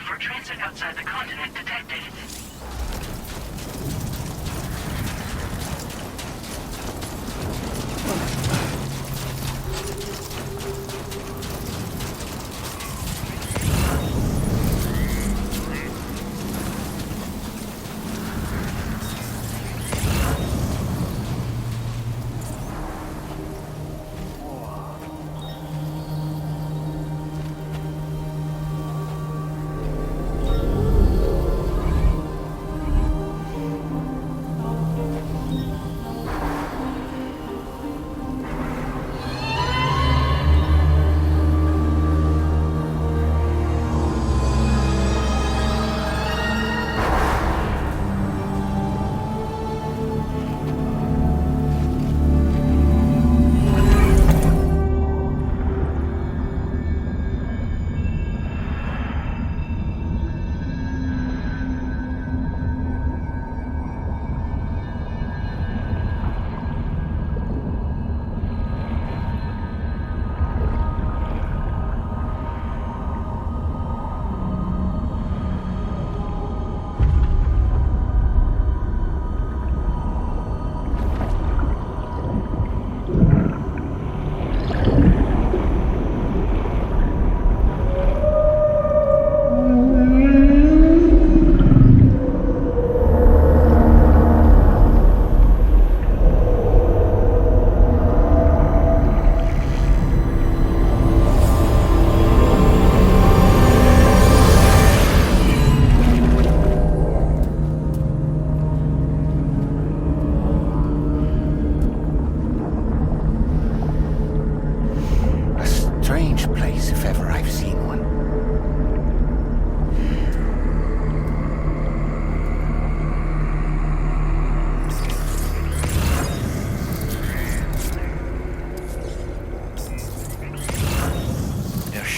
for transit outside the continent detected.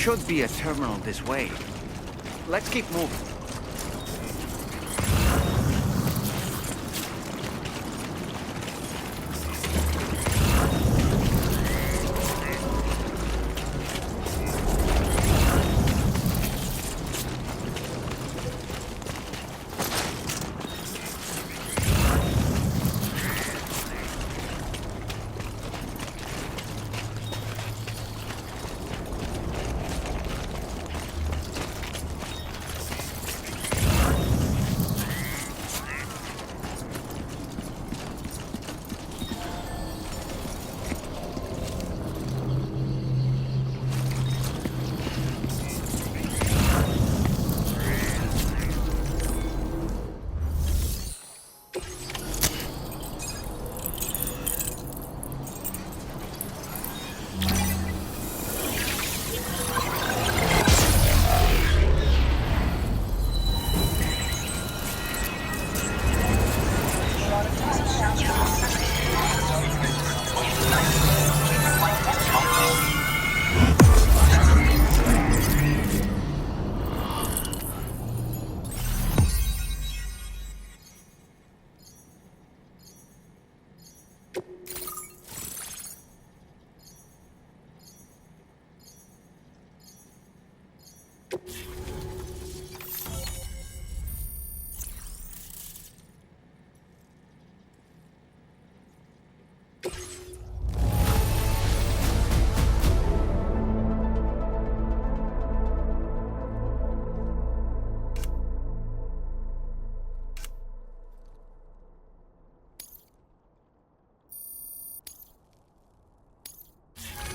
Should be a terminal this way. Let's keep moving.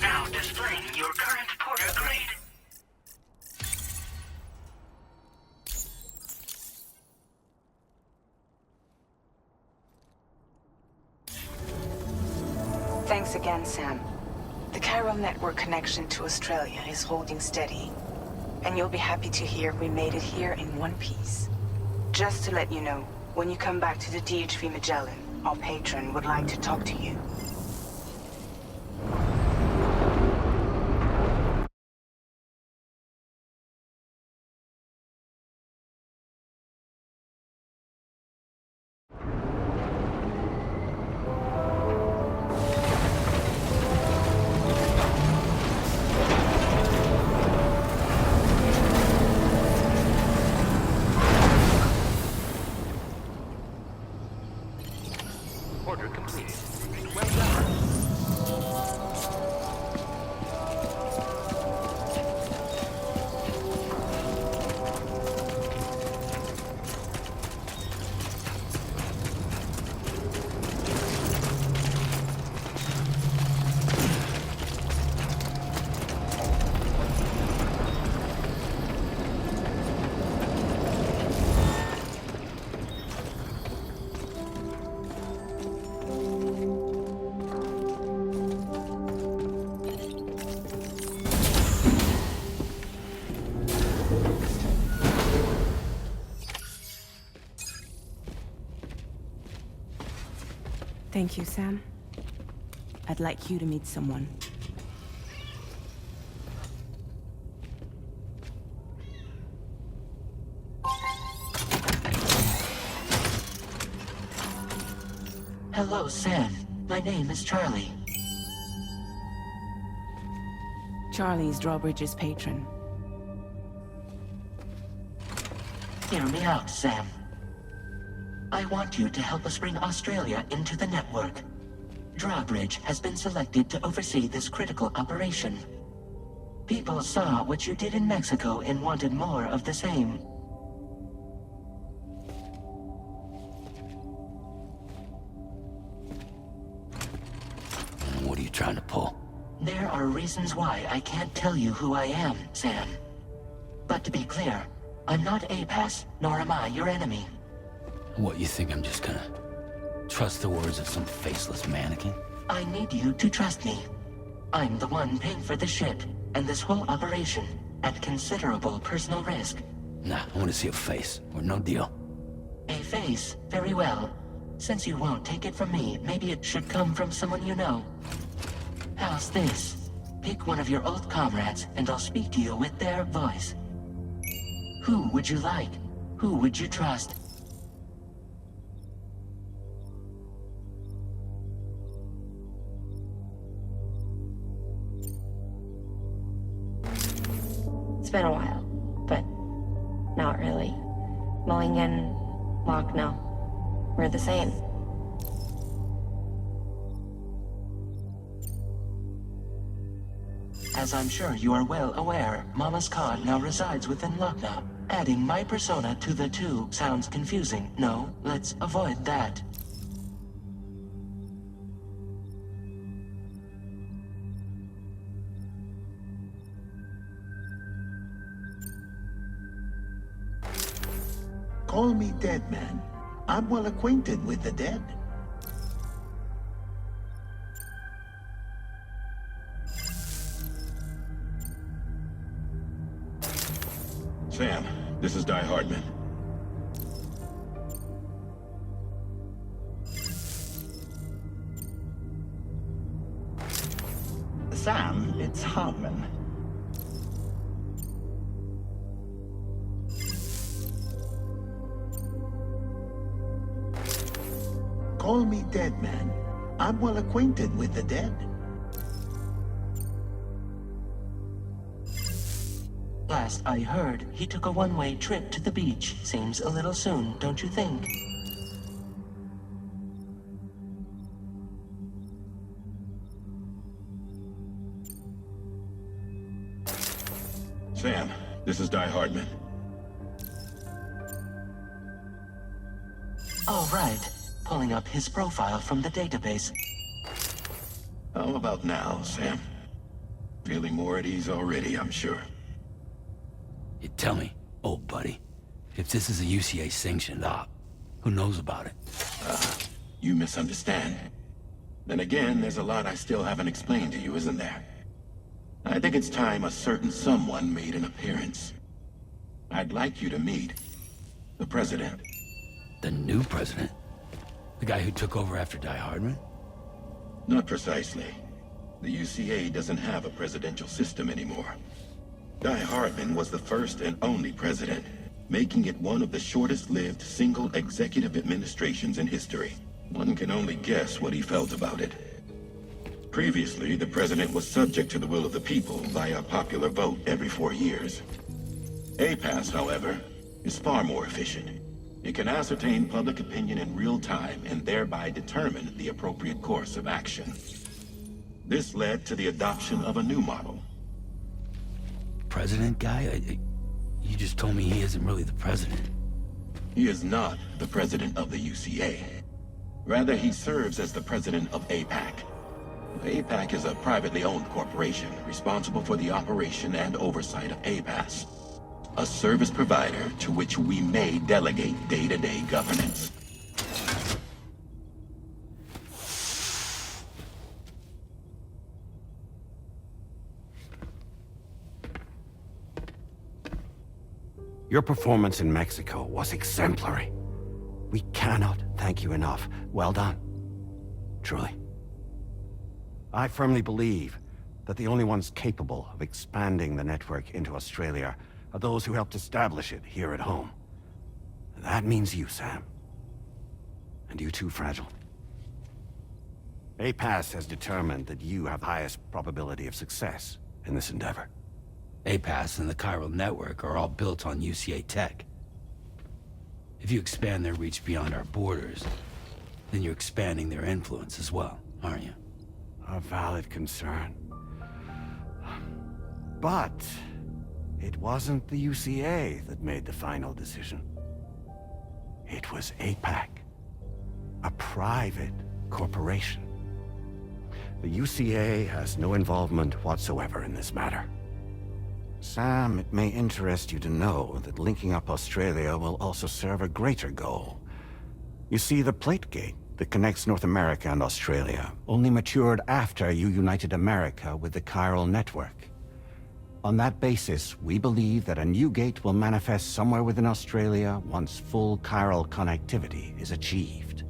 Now displaying your current porter grade. Thanks again, Sam. The chiral network connection to Australia is holding steady. And you'll be happy to hear we made it here in one piece. Just to let you know, when you come back to the DHV Magellan, our patron would like to talk to you. Thank you, Sam. I'd like you to meet someone. Hello, Sam. My name is Charlie. Charlie's Drawbridge's patron. Hear me out, Sam. I want you to help us bring Australia into the network. Drawbridge has been selected to oversee this critical operation. People saw what you did in Mexico and wanted more of the same. What are you trying to pull? There are reasons why I can't tell you who I am, Sam. But to be clear, I'm not APAS, nor am I your enemy. What, you think I'm just gonna trust the words of some faceless mannequin? I need you to trust me. I'm the one paying for the ship, and this whole operation, at considerable personal risk. Nah, I want to see a face, or no deal. A face? Very well. Since you won't take it from me, maybe it should come from someone you know. How's this? Pick one of your old comrades, and I'll speak to you with their voice. Who would you like? Who would you trust? It's been a while, but not really. Mulligan, Locke, no. We're the same. As I'm sure you are well aware, Mama's Khan now resides within Lucknow. Adding my persona to the two sounds confusing. No, let's avoid that. Call me dead man. I'm well acquainted with the dead. Sam, this is Die Hardman. Sam, it's Hardman. Call me dead man. I'm well acquainted with the dead. Last I heard, he took a one-way trip to the beach. Seems a little soon, don't you think? Sam, this is Die Hardman. All right. Pulling up his profile from the database. How about now, Sam? Feeling more at ease already, I'm sure. You tell me, old buddy, if this is a UCA-sanctioned op, who knows about it? You misunderstand. Then again, there's a lot I still haven't explained to you, isn't there? I think it's time a certain someone made an appearance. I'd like you to meet the President. The new president? The guy who took over after Die Hardman? Not precisely. The UCA doesn't have a presidential system anymore. Die Hardman was the first and only president, making it one of the shortest-lived single executive administrations in history. One can only guess what he felt about it. Previously, the president was subject to the will of the people via popular vote every 4 years. APAS, however, is far more efficient. It can ascertain public opinion in real time and thereby determine the appropriate course of action. This led to the adoption of a new model. President guy? You just told me he isn't really the president. He is not the president of the UCA. Rather, he serves as the president of APAC. APAC is a privately owned corporation responsible for the operation and oversight of APAS, a service provider to which we may delegate day-to-day governance. Your performance in Mexico was exemplary. We cannot thank you enough. Well done. truly. I firmly believe that the only ones capable of expanding the network into Australia are those who helped establish it here at home. That means you, Sam. And you too, Fragile. APAS has determined that you have the highest probability of success in this endeavor. APAS and the chiral network are all built on UCA tech. If you expand their reach beyond our borders, then you're expanding their influence as well, aren't you? A valid concern. But it wasn't the UCA that made the final decision. It was APAC, a private corporation. The UCA has no involvement whatsoever in this matter. Sam, it may interest you to know that linking up Australia will also serve a greater goal. You see, the plate gate that connects North America and Australia only matured after you united America with the chiral network. On that basis, we believe that a new gate will manifest somewhere within Australia once full chiral connectivity is achieved.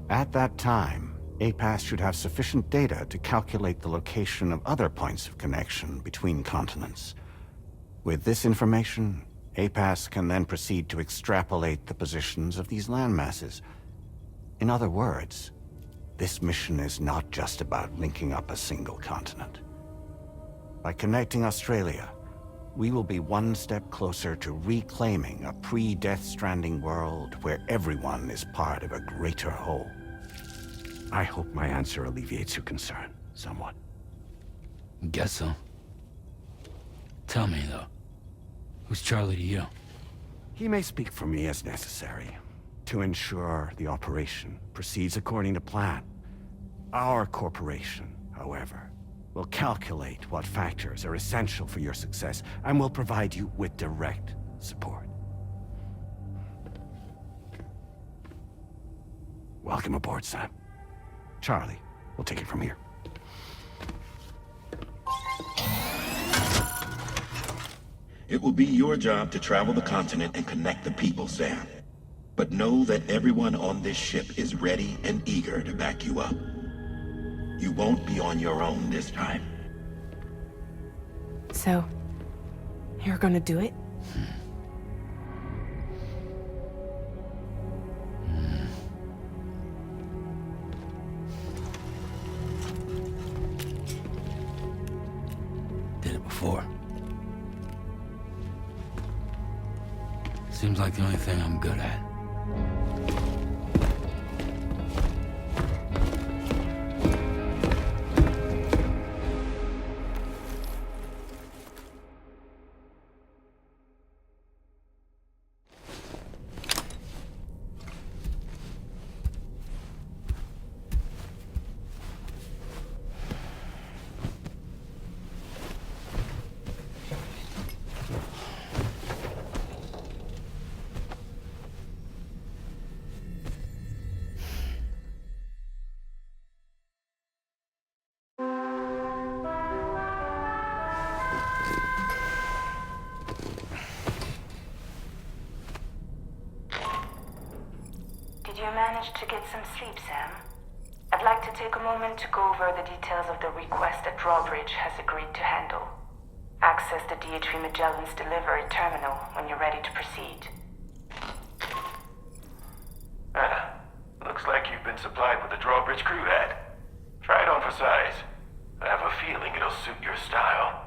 At that time, APAS should have sufficient data to calculate the location of other points of connection between continents. With this information, APAS can then proceed to extrapolate the positions of these landmasses. In other words, this mission is not just about linking up a single continent. By connecting Australia, we will be one step closer to reclaiming a pre-Death Stranding world where everyone is part of a greater whole. I hope my answer alleviates your concern somewhat. Guess so. Tell me, though, who's Charlie to you? He may speak for me as necessary to ensure the operation proceeds according to plan. Our corporation, however, will calculate what factors are essential for your success and will provide you with direct support. Welcome aboard, Sam. Charlie, we'll take it from here. It will be your job to travel the continent and connect the people, Sam. But know that everyone on this ship is ready and eager to back you up. You won't be on your own this time. So, you're gonna do it? Did it before. Seems like the only thing I'm good at. Did you manage to get some sleep, Sam? I'd like to take a moment to go over the details of the request that Drawbridge has agreed to handle. Access the DHV Magellan's delivery terminal when you're ready to proceed. Looks like you've been supplied with the Drawbridge crew hat. Try it on for size. I have a feeling it'll suit your style.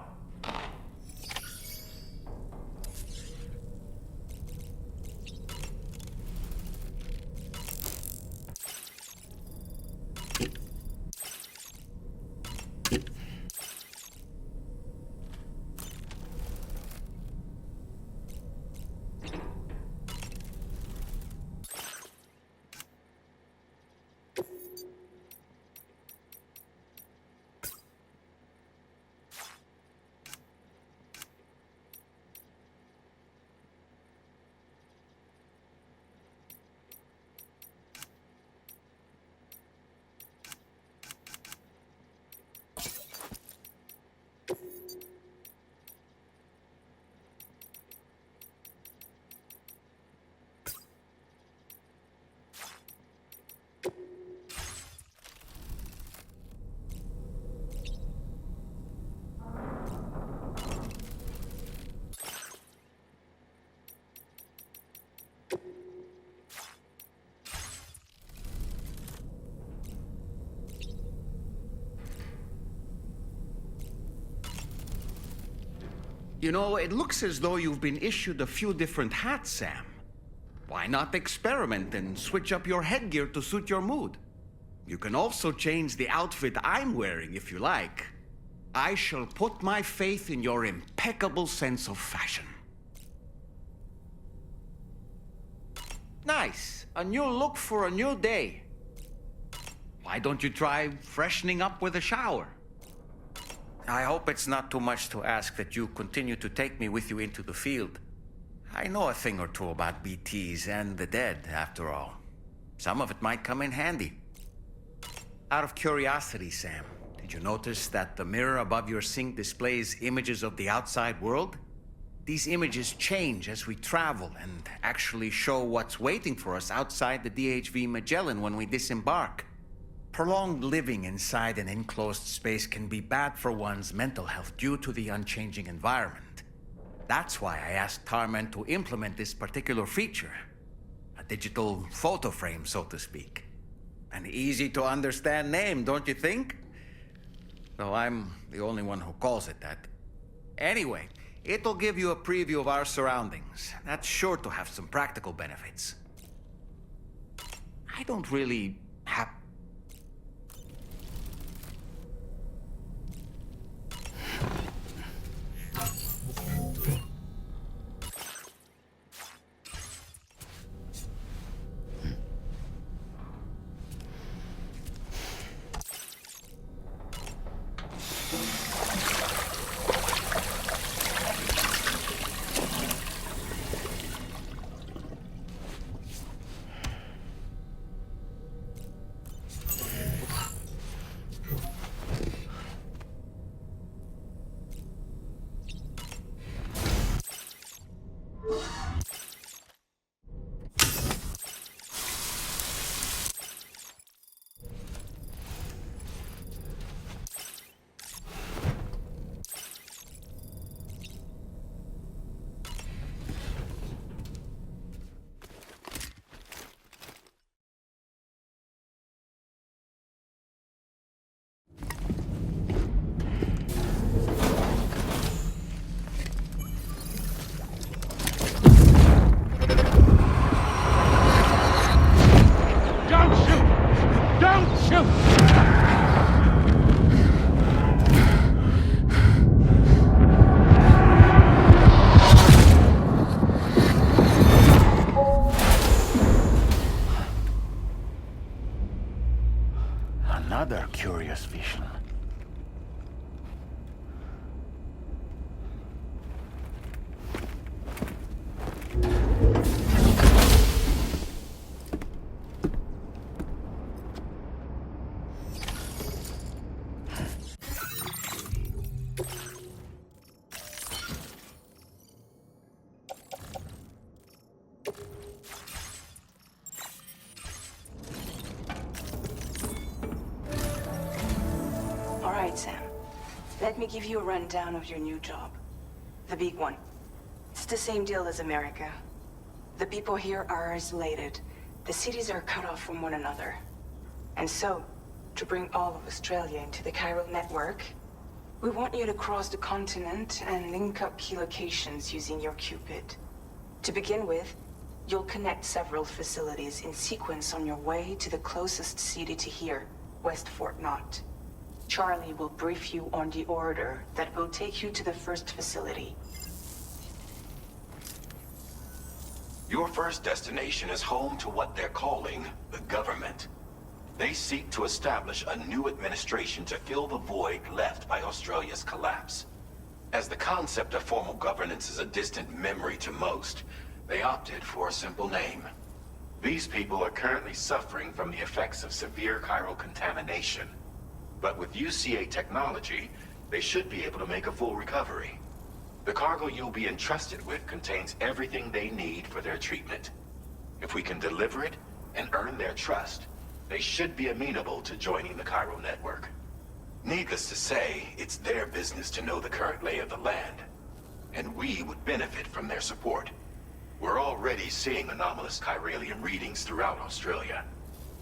You know, it looks as though you've been issued a few different hats, Sam. Why not experiment and switch up your headgear to suit your mood? You can also change the outfit I'm wearing if you like. I shall put my faith in your impeccable sense of fashion. Nice. A new look for a new day. Why don't you try freshening up with a shower? I hope it's not too much to ask that you continue to take me with you into the field. I know a thing or two about BTs and the dead, after all. Some of it might come in handy. Out of curiosity, Sam, did you notice that the mirror above your sink displays images of the outside world? These images change as we travel and actually show what's waiting for us outside the DHV Magellan when we disembark. Prolonged living inside an enclosed space can be bad for one's mental health due to the unchanging environment. That's why I asked Tarman to implement this particular feature. A digital photo frame, so to speak. An easy-to-understand name, don't you think? Though I'm the only one who calls it that. Anyway, it'll give you a preview of our surroundings. That's sure to have some practical benefits. I don't really have... Another curious vision. Sam, let me give you a rundown of your new job. The big one. It's the same deal as America. The people here are isolated. The cities are cut off from one another. And so, to bring all of Australia into the chiral network, we want you to cross the continent and link up key locations using your Cupid. To begin with, you'll connect several facilities in sequence on your way to the closest city to here, West Fort Knott. Charlie will brief you on the order that will take you to the first facility. Your first destination is home to what they're calling the government. They seek to establish a new administration to fill the void left by Australia's collapse. As the concept of formal governance is a distant memory to most, they opted for a simple name. These people are currently suffering from the effects of severe chiral contamination. But with UCA technology, they should be able to make a full recovery. The cargo you'll be entrusted with contains everything they need for their treatment. If we can deliver it and earn their trust, they should be amenable to joining the chiral network. Needless to say, it's their business to know the current lay of the land, and we would benefit from their support. We're already seeing anomalous chiralian readings throughout Australia.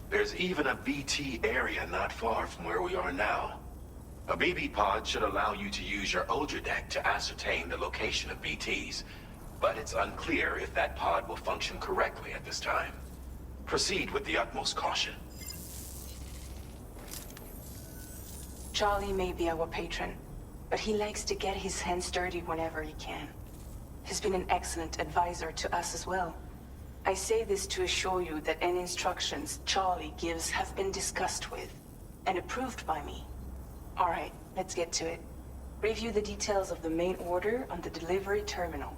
There's even a BT area not far from where we are now. A BB pod should allow you to use your older deck to ascertain the location of BTs, but it's unclear if that pod will function correctly at this time. Proceed with the utmost caution. Charlie may be our patron, but he likes to get his hands dirty whenever he can. He's been an excellent advisor to us as well. I say this to assure you that any instructions Charlie gives have been discussed with and approved by me. All right, let's get to it. Review the details of the main order on the delivery terminal.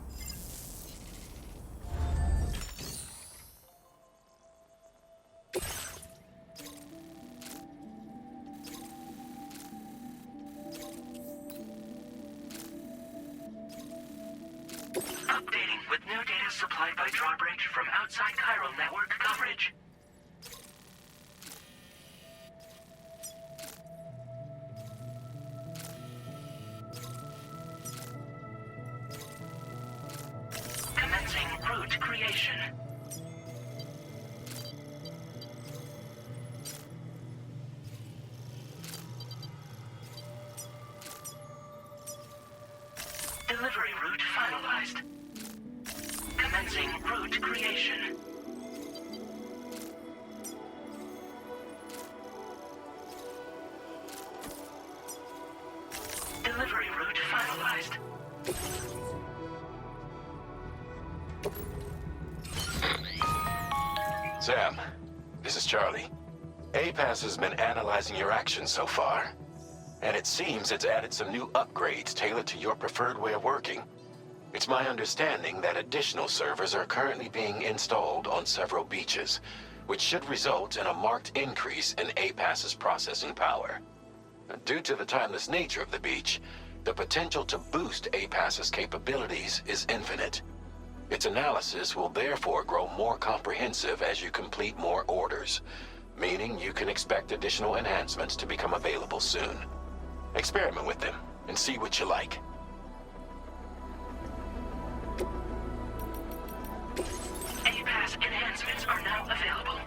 Updating with new data supplied by drawbridge from outside chiral network coverage. Commencing route creation. Delivery route finalized. Commencing route creation. Delivery route finalized. Sam, this is Charlie. APAS has been analyzing your actions so far, and it seems it's added some new upgrades tailored to your preferred way of working. It's my understanding that additional servers are currently being installed on several beaches, which should result in a marked increase in APAS's processing power. Due to the timeless nature of the beach, the potential to boost APAS's capabilities is infinite. Its analysis will therefore grow more comprehensive as you complete more orders, meaning you can expect additional enhancements to become available soon. Experiment with them and see what you like. APAS enhancements are now available.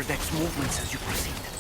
deck's movements as you proceed.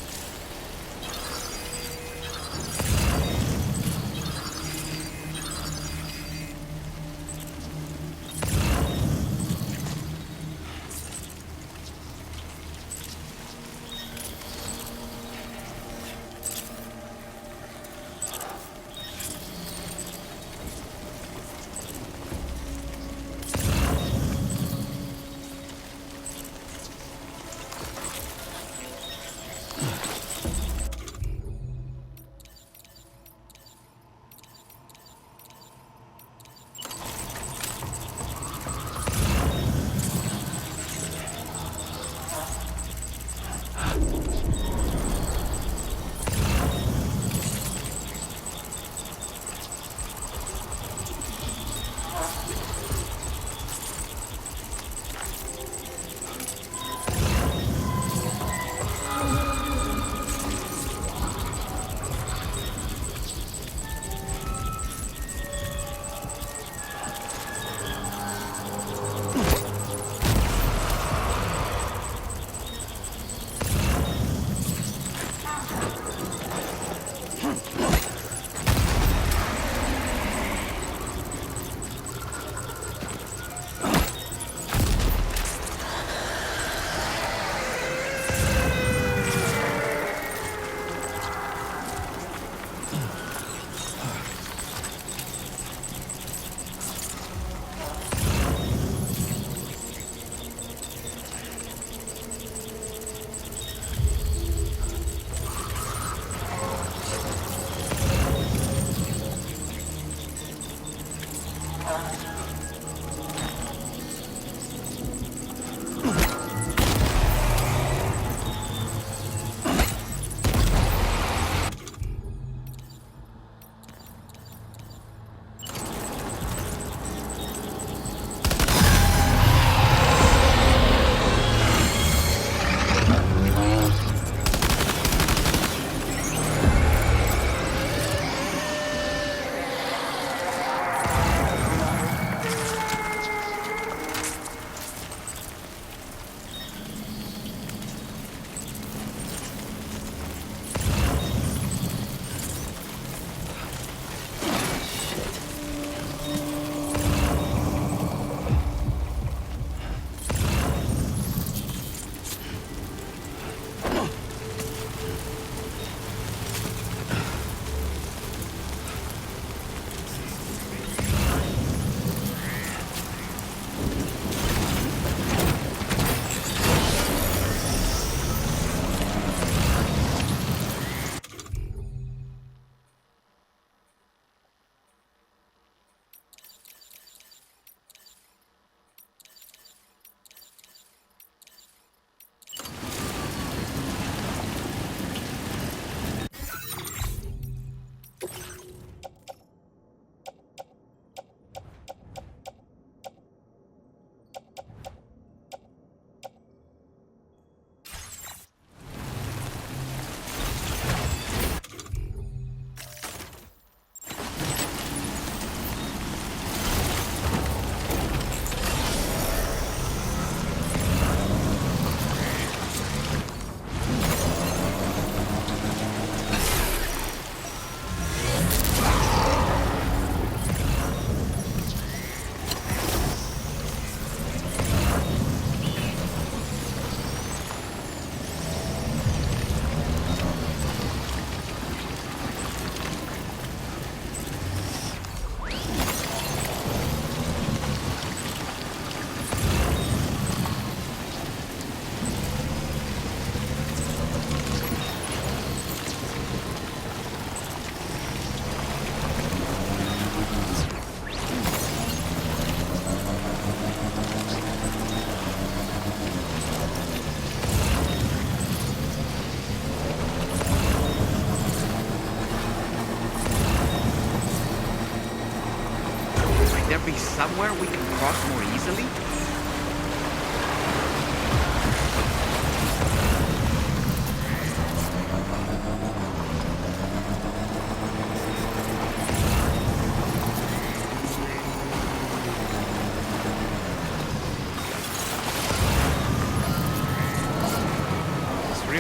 there be somewhere we can cross more easily?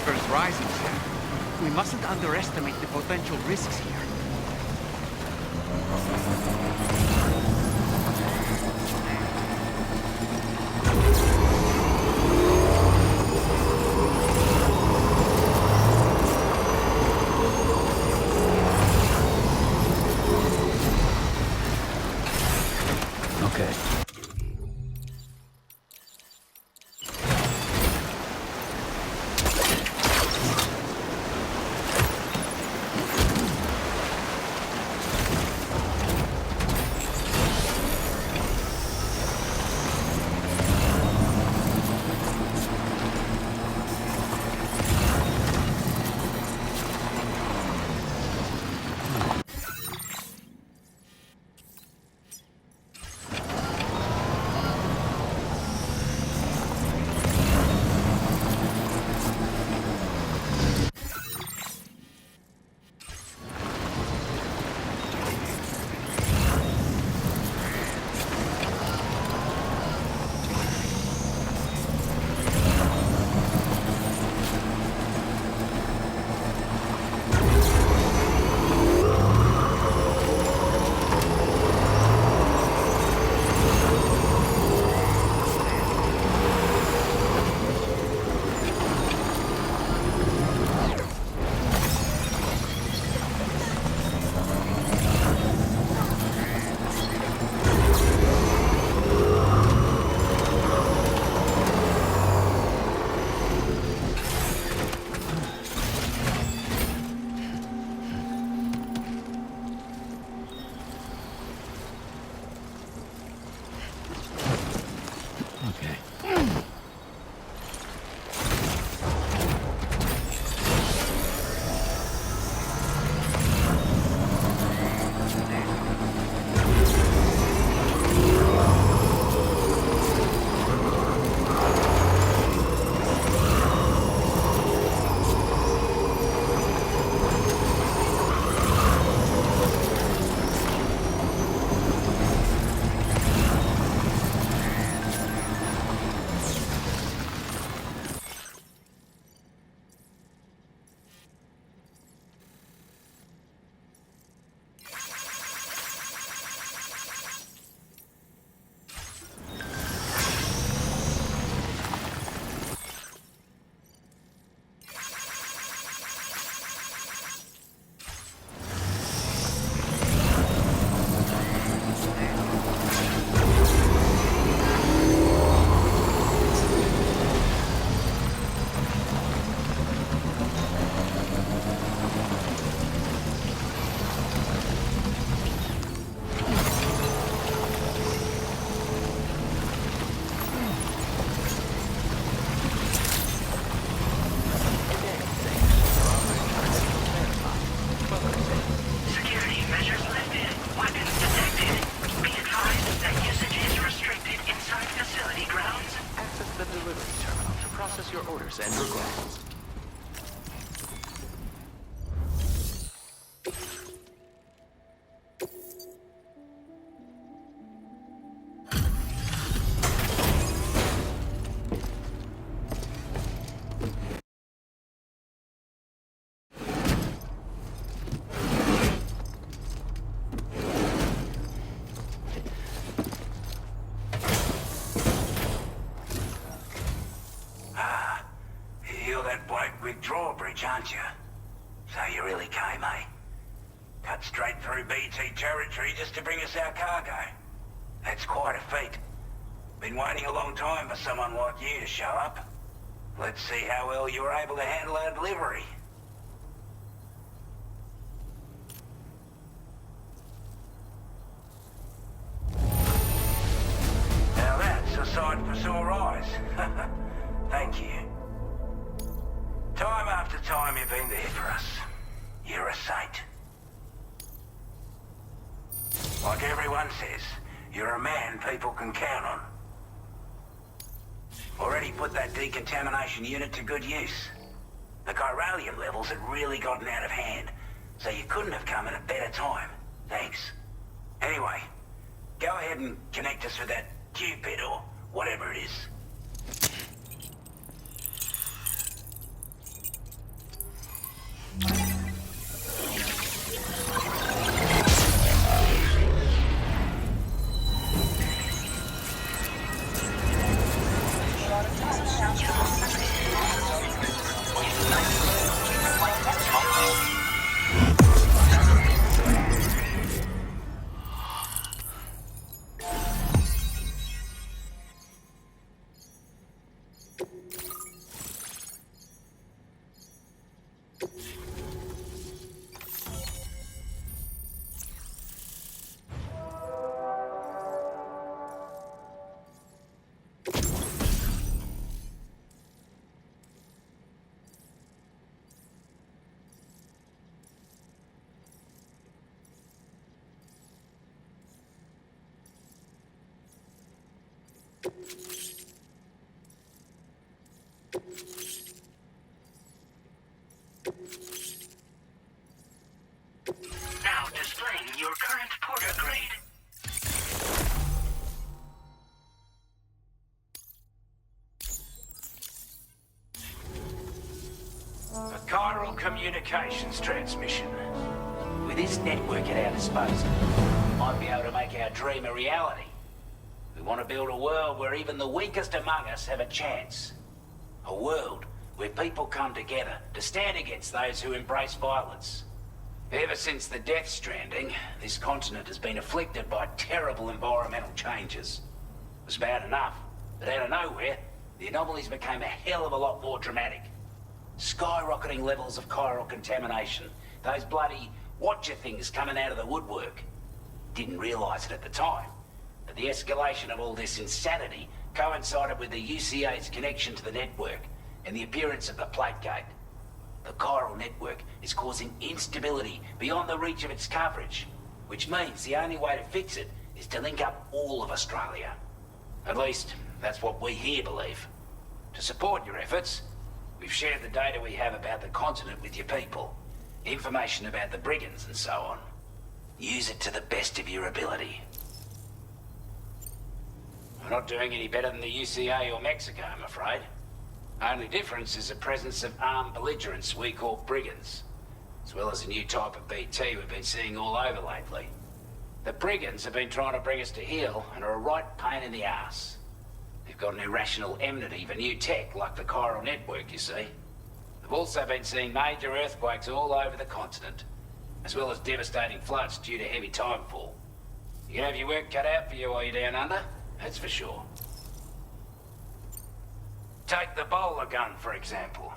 river's rising, Sam. We mustn't underestimate the potential risks here. Okay. your orders and requests. Drawbridge, aren't you? So you really came, eh? Cut straight through BT territory just to bring us our cargo. That's quite a feat. Been waiting a long time for someone like you to show up. Let's see how well you were able to handle our delivery. Now that's a sight for sore eyes. Thank you. Time after time you've been there for us. You're a saint. Like everyone says, you're a man people can count on. Already put that decontamination unit to good use. The chiralium levels had really gotten out of hand, so you couldn't have come at a better time. Thanks. Anyway, go ahead and connect us with that Cupid or whatever it is. Now displaying your current porter grade. A chiral communications transmission. With this network at our disposal, we might be able to make our dream a reality. We want to build a world where even the weakest among us have a chance. A world where people come together to stand against those who embrace violence. Ever since the Death Stranding, this continent has been afflicted by terrible environmental changes. It was bad enough, but out of nowhere, the anomalies became a hell of a lot more dramatic. Skyrocketing levels of chiral contamination. Those bloody watcher things coming out of the woodwork. Didn't realize it at the time, but the escalation of all this insanity coincided with the UCA's connection to the network and the appearance of the plate gate. The chiral network is causing instability beyond the reach of its coverage, which means the only way to fix it is to link up all of Australia. At least, that's what we here believe. To support your efforts, we've shared the data we have about the continent with your people. Information about the brigands and so on. Use it to the best of your ability. We're not doing any better than the UCA or Mexico, I'm afraid. Only difference is the presence of armed belligerents we call brigands, as well as a new type of BT we've been seeing all over lately. The brigands have been trying to bring us to heel and are a right pain in the ass. They've got an irrational enmity for new tech like the chiral network, you see. They've also been seeing major earthquakes all over the continent, as well as devastating floods due to heavy timefall. You can have your work cut out for you while you're down under, that's for sure. Take the bowler gun, for example.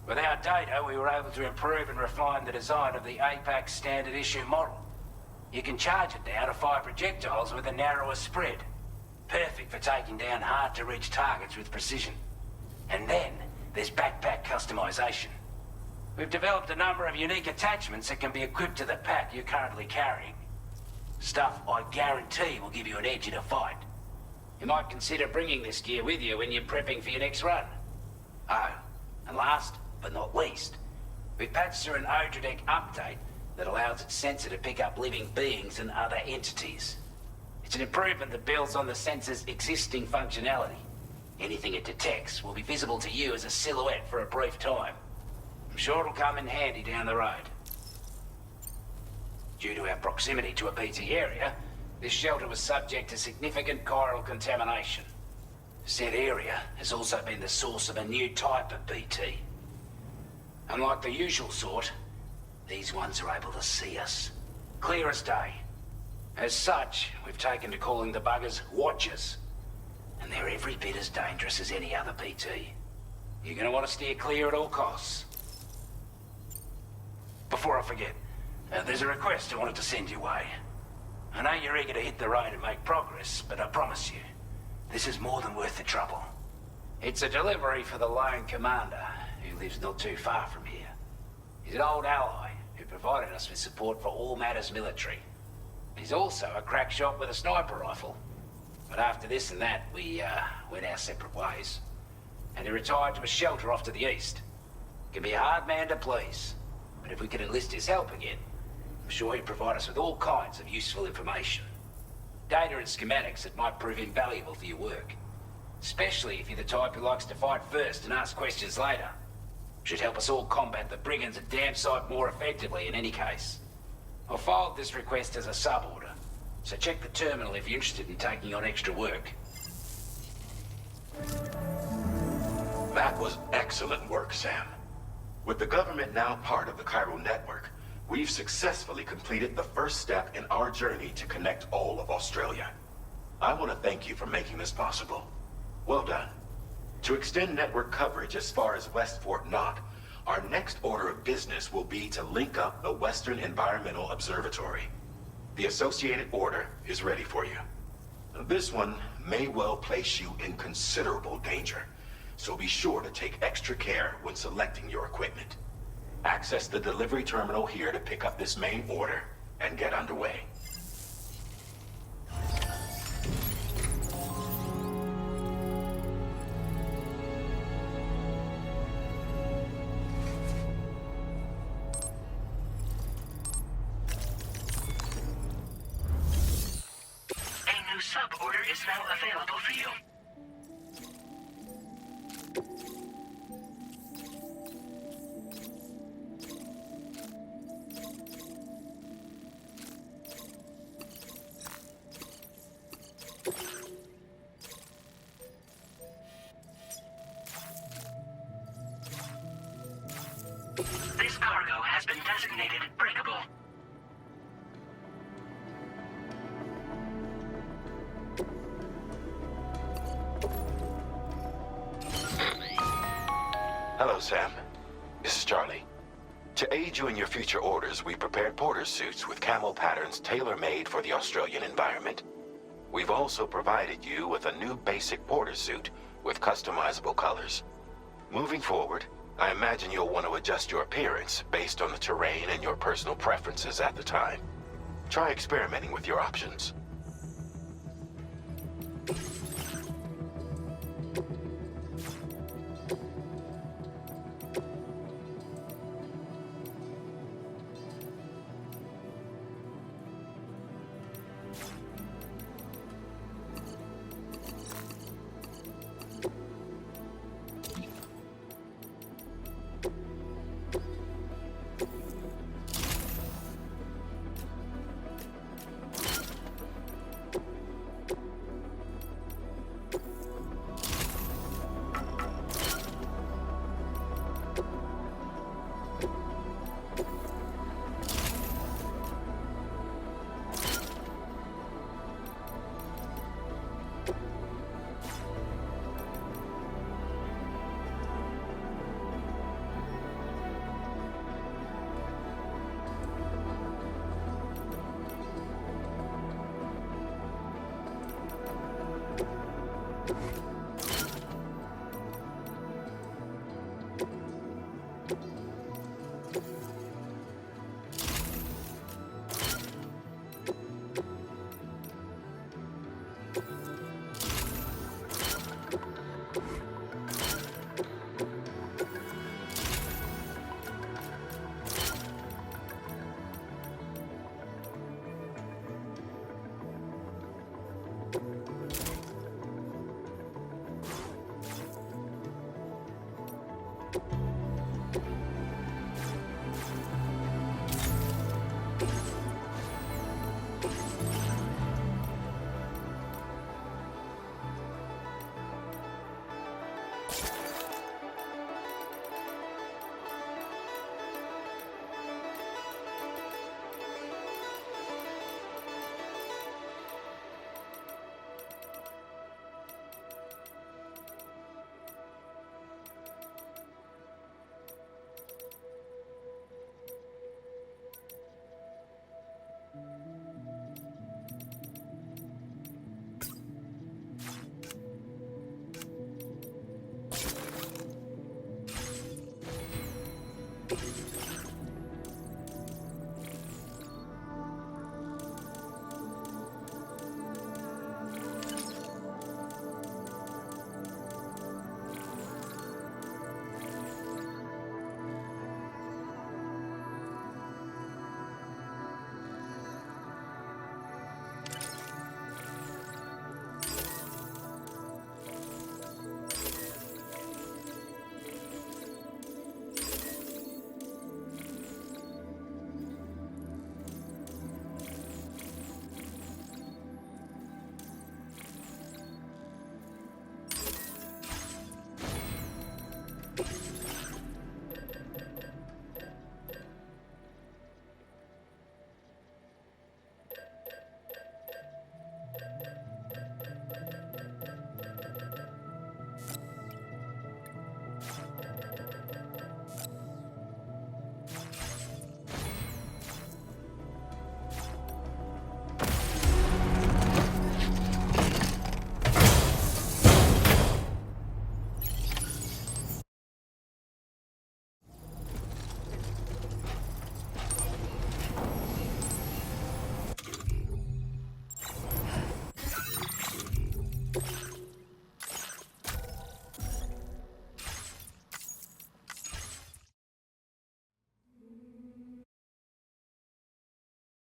With our data, we were able to improve and refine the design of the APAC standard issue model. You can charge it now to fire projectiles with a narrower spread. Perfect for taking down hard-to-reach targets with precision. And then, there's backpack customization. We've developed a number of unique attachments that can be equipped to the pack you're currently carrying. Stuff I guarantee will give you an edge in a fight. You might consider bringing this gear with you when you're prepping for your next run. Oh, and last but not least, we've patched through an Odradek update that allows its sensor to pick up living beings and other entities. It's an improvement that builds on the sensor's existing functionality. Anything it detects will be visible to you as a silhouette for a brief time. I'm sure it'll come in handy down the road. Due to our proximity to a BT area, this shelter was subject to significant chiral contamination. Said area has also been the source of a new type of BT. Unlike the usual sort, these ones are able to see us. Clear as day. As such, we've taken to calling the buggers Watchers. And they're every bit as dangerous as any other BT. You're gonna want to steer clear at all costs. Before I forget, there's a request I wanted to send your way. I know you're eager to hit the road and make progress, but I promise you, this is more than worth the trouble. It's a delivery for the lone commander, who lives not too far from here. He's an old ally who provided us with support for all matters military. He's also a crack shot with a sniper rifle. But after this and that, we went our separate ways. And he retired to a shelter off to the east. Can be a hard man to please, but if we could enlist his help again, I'm sure he'd provide us with all kinds of useful information. Data and schematics that might prove invaluable for your work. Especially if you're the type who likes to fight first and ask questions later. Should help us all combat the brigands a damn sight more effectively in any case. I've filed this request as a sub-order, so check the terminal if you're interested in taking on extra work. That was excellent work, Sam. With the government now part of the chiral network, we've successfully completed the first step in our journey to connect all of Australia. I want to thank you for making this possible. Well done. To extend network coverage as far as West Fort Knott, our next order of business will be to link up the Western Environmental Observatory. The associated order is ready for you. This one may well place you in considerable danger, so be sure to take extra care when selecting your equipment. Access the delivery terminal here to pick up this main order and get underway. is now available for you. This cargo has been designated breakable. Hello, Sam. This is Charlie. To aid you in your future orders, we prepared porter suits with camo patterns tailor-made for the Australian environment. We've also provided you with a new basic porter suit with customizable colors. Moving forward, I imagine you'll want to adjust your appearance based on the terrain and your personal preferences at the time. Try experimenting with your options.